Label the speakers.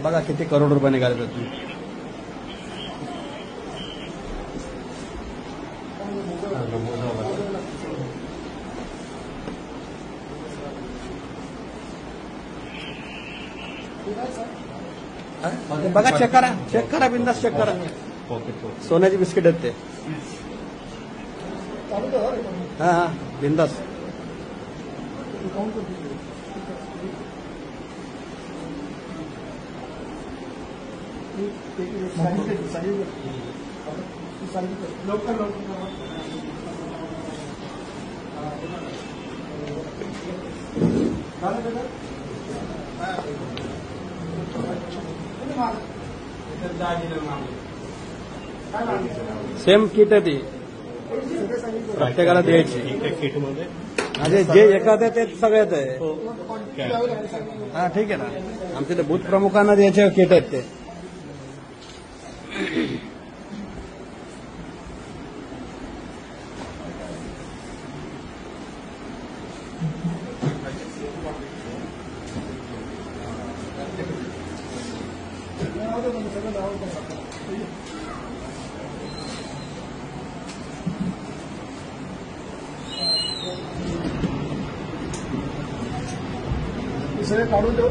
Speaker 1: बघा किती करोड रुपये निघाले त्यातून. बघा चेक करा बिंदास चेक करा. सोन्याची बिस्किट आहेत ते. हा हा बिंदास. सेम किट आहे ती प्रत्येकाला द्यायची. जे एखाद्या ते सगळ्यात आहे. हा ठीक आहे ना. आमच्या ते बूथ प्रमुखांना द्यायचे किट आहेत ते.
Speaker 2: सगळे काढून देऊ.